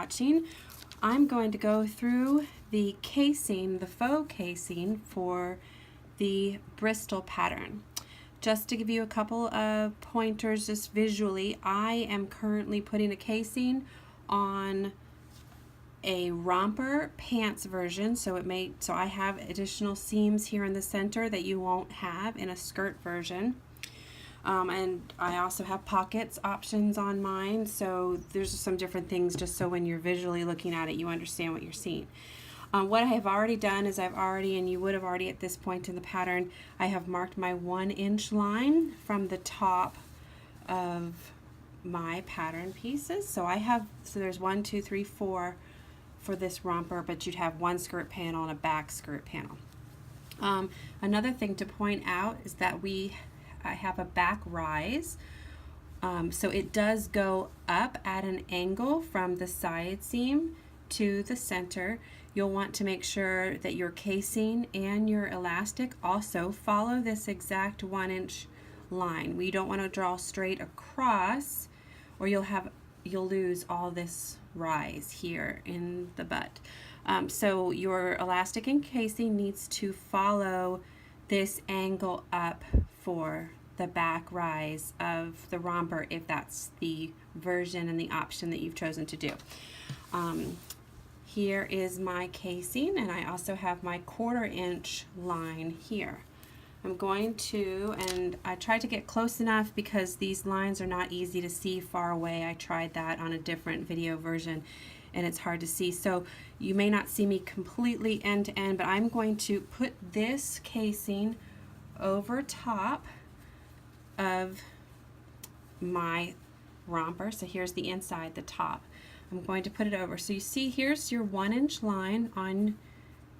watching. I'm going to go through the casing, the faux casing for the Bristol pattern. Just to give you a couple of pointers just visually, I am currently putting a casing on a romper pants version, so I have additional seams here in the center that you won't have in a skirt version. And I also have pockets options on mine, so there's some different things just so when you're visually looking at it you understand what you're seeing. What I have already done is and you would have already at this point in the pattern, I have marked my 1-inch line from the top of my pattern pieces. So there's 1, 2, 3, 4 for this romper, but you'd have one skirt panel and a back skirt panel. Another thing to point out is that I have a back rise, so it does go up at an angle from the side seam to the center. You'll want to make sure that your casing and your elastic also follow this exact 1-inch line. We don't want to draw straight across, or you'll lose all this rise here in the butt. So your elastic and casing needs to follow this angle up for the back rise of the romper, if that's the version and the option that you've chosen to do. Here is my casing, and I also have my 1/4-inch line here. I'm going to, and I tried to get close enough because these lines are not easy to see far away. I tried that on a different video version and it's hard to see. So you may not see me completely end to end, but I'm going to put this casing over top of my romper. So here's the inside, the top. I'm going to put it over. So you see here's your 1-inch line on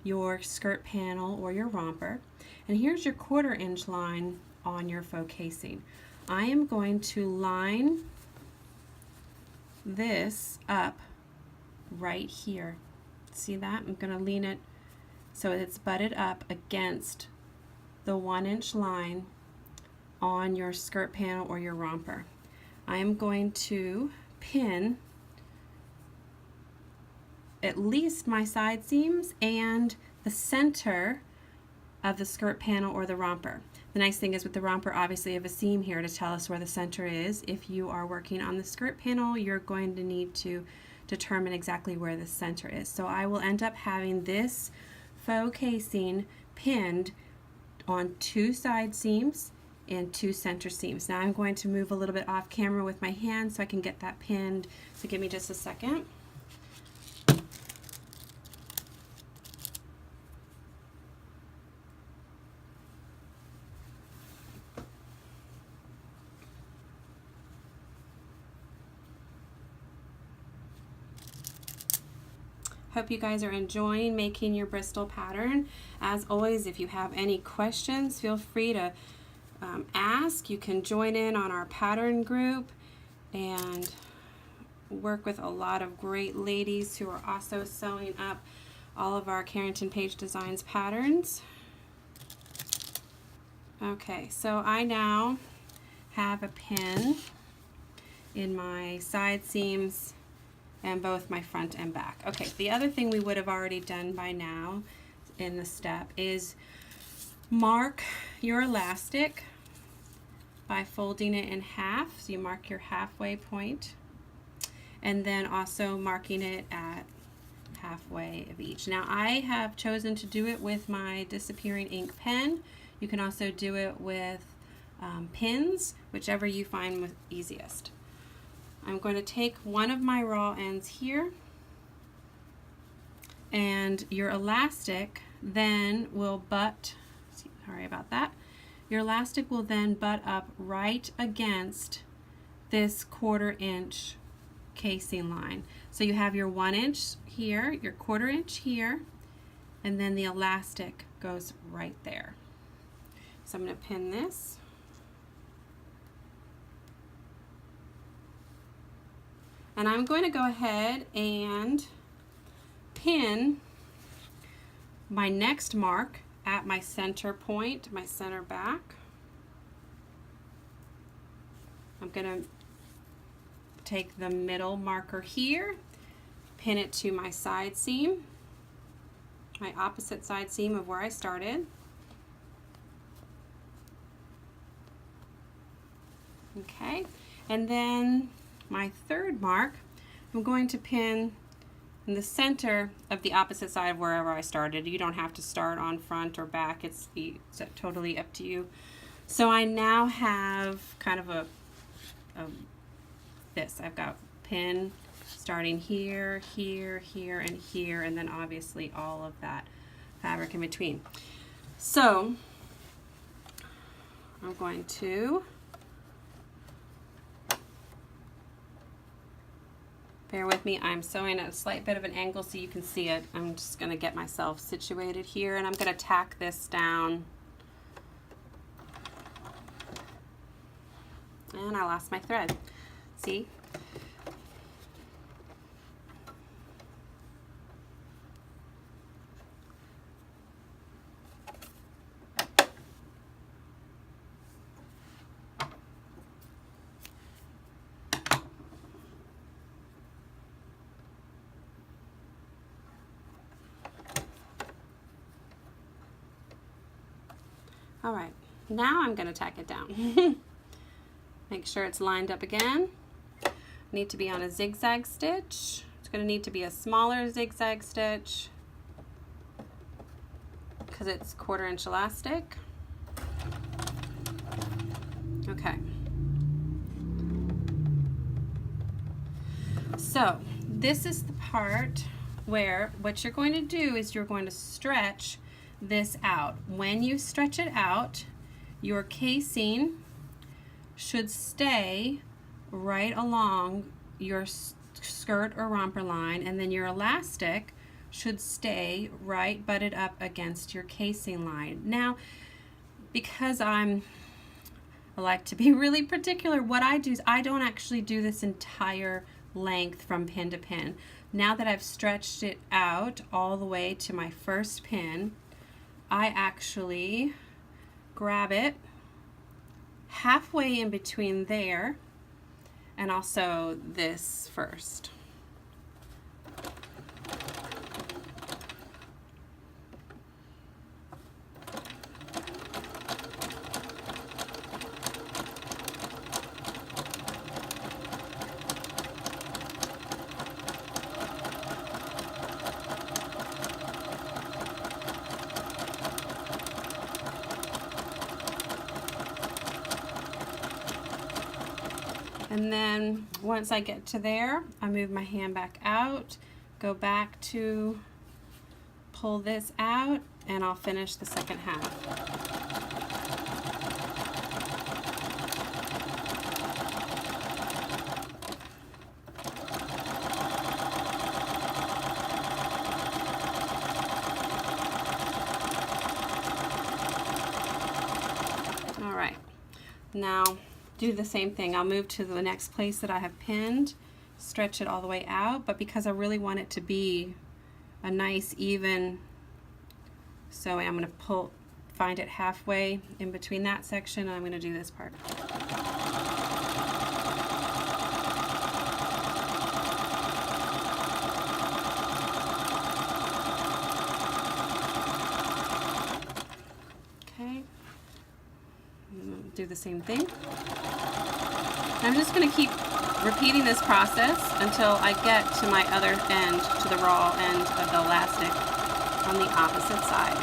your skirt panel or your romper, and here's your 1/4-inch line on your faux casing. I am going to line this up right here. See that? I'm going to lean it so it's butted up against the 1-inch line on your skirt panel or your romper. I am going to pin at least my side seams and the center of the skirt panel or the romper. The nice thing is with the romper, obviously I have a seam here to tell us where the center is. If you are working on the skirt panel, you're going to need to determine exactly where the center is. So I will end up having this faux casing pinned on 2 side seams and 2 center seams. Now I'm going to move a little bit off camera with my hand so I can get that pinned. So give me just a second. Hope you guys are enjoying making your Bristol pattern. As always, if you have any questions, feel free to ask. You can join in on our pattern group and work with a lot of great ladies who are also sewing up all of our Carrington Page Designs patterns. Okay, so I now have a pin in my side seams and both my front and back. Okay, the other thing we would have already done by now in the step is mark your elastic by folding it in half. So you mark your halfway point, and then also marking it at halfway of each. Now I have chosen to do it with my disappearing ink pen. You can also do it with pins, whichever you find easiest. I'm going to take one of my raw ends here, and your elastic then will sorry about that. Your elastic will then butt up right against this 1/4-inch casing line. So you have your 1-inch here, your 1/4-inch here, and then the elastic goes right there. So I'm going to pin this. And I'm going to go ahead and pin my next mark at my center point, my center back. I'm going to take the middle marker here pin it to my side seam, my opposite side seam of where I started. Okay, and then my third mark, I'm going to pin in the center of the opposite side of wherever I started. You don't have to start on front or back, it's totally up to you. So I now have kind of this. I've got pin starting here, here, here, and here, and then obviously all of that fabric in between. So I'm going to bear with me, I'm sewing at a slight bit of an angle so you can see it. I'm just going to get myself situated here, and I'm going to tack this down. And I lost my thread. See? All right, now I'm going to tack it down. Make sure it's lined up again. Need to be on a zigzag stitch. It's going to need to be a smaller zigzag stitch because it's 1/4 inch elastic. Okay. So this is the part where what you're going to do is you're going to stretch this out. When you stretch it out, your casing should stay right along your skirt or romper line, and then your elastic should stay right butted up against your casing line. Now, because I like to be really particular, what I do is I don't actually do this entire length from pin to pin. Now that I've stretched it out all the way to my first pin, I actually grab it halfway in between there and also this first. And then once I get to there, I move my hand back out, go back to pull this out, and I'll finish the second half. All right, now do the same thing. I'll move to the next place that I have pinned, stretch it all the way out, but because I really want it to be a nice even sewing, I'm going to find it halfway in between that section, and I'm going to do this part. Okay, do the same thing. I'm just going to keep repeating this process until I get to my other end, to the raw end of the elastic on the opposite side.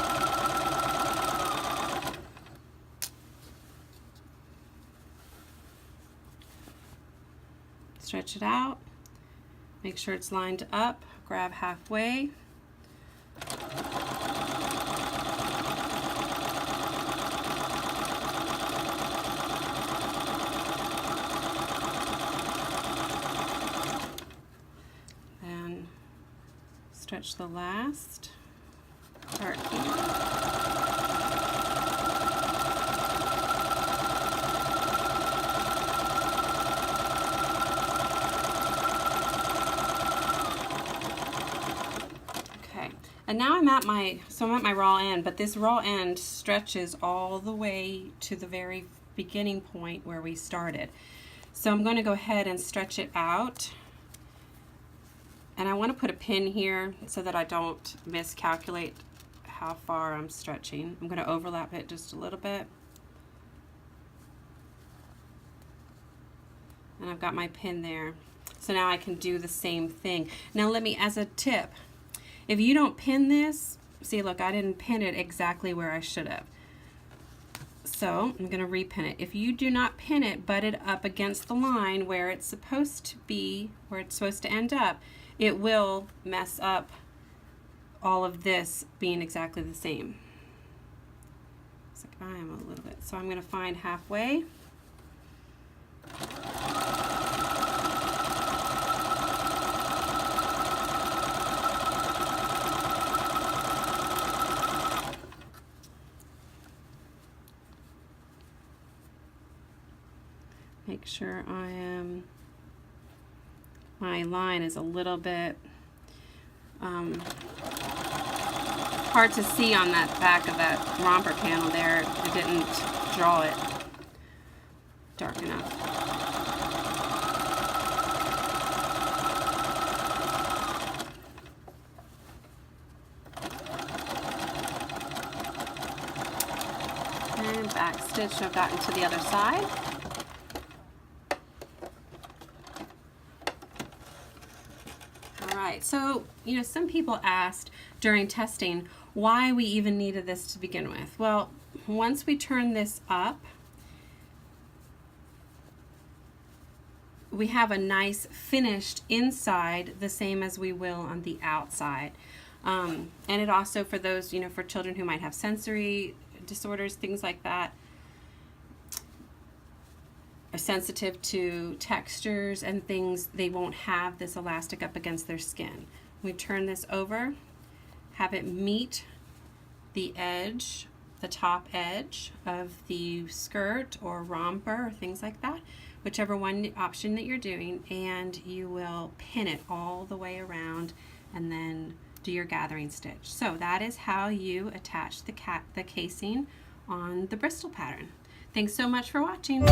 Stretch it out, make sure it's lined up, grab halfway. Stretch the last part here. Okay, and now I'm at my raw end, but this raw end stretches all the way to the very beginning point where we started. So I'm going to go ahead and stretch it out And I want to put a pin here so that I don't miscalculate how far I'm stretching. I'm going to overlap it just a little bit. And I've got my pin there. So now I can do the same thing. Now let me, as a tip, if you don't pin this, see, look, I didn't pin it exactly where I should have. So I'm going to repin it. If you do not pin it, butt it up against the line where it's supposed to be, where it's supposed to end up, it will mess up all of this being exactly the same. It's like I am a little bit. So I'm going to find halfway. Make sure my line is a little bit hard to see on that back of that romper panel there. I didn't draw it dark enough. And back stitch, I've gotten to the other side. Alright, so some people asked during testing why we even needed this to begin with. Well, once we turn this up, we have a nice finished inside, the same as we will on the outside. And it also, for those, for children who might have sensory disorders, things like that, are sensitive to textures and things, they won't have this elastic up against their skin. We turn this over, have it meet the edge, the top edge of the skirt or romper or things like that, whichever one option that you're doing, and you will pin it all the way around and then do your gathering stitch. So that is how you attach the casing on the Bristol pattern. Thanks so much for watching.